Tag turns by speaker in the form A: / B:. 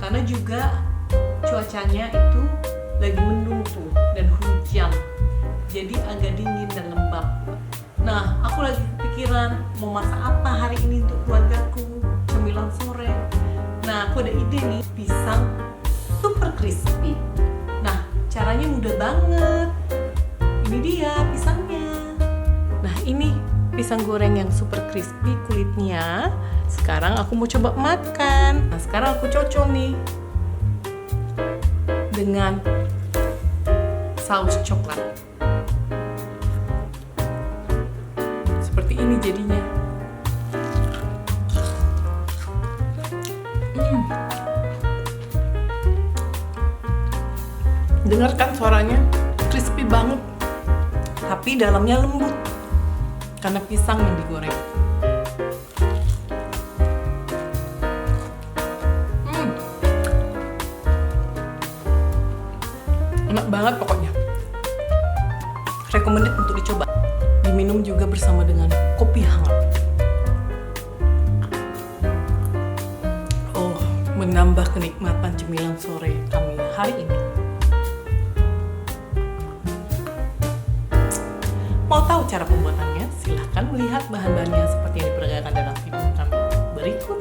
A: karena juga cuacanya itu lagi mendung tuh dan hujan, jadi agak dingin dan lembab. Nah, aku lagi kepikiran mau masak apa hari ini untuk keluargaku, cemilan sore. Nah, aku ada ide nih, pisang super crispy. Nah, caranya mudah banget. Ini dia pisangnya. Nah, ini pisang goreng yang super crispy kulitnya. Sekarang aku mau coba makan. Nah, sekarang aku cocok nih dengan saus coklat. Seperti ini jadinya. Dengarkan suaranya, crispy banget, tapi dalamnya lembut karena pisang yang digoreng. Enak banget pokoknya. Recommended untuk dicoba. Diminum juga bersama dengan kopi hangat. Oh, menambah kenikmatan cemilan sore kami hari ini. Mau tahu cara pembuatannya? Silahkan melihat bahan-bahannya seperti yang diperagakan dalam video kami berikut.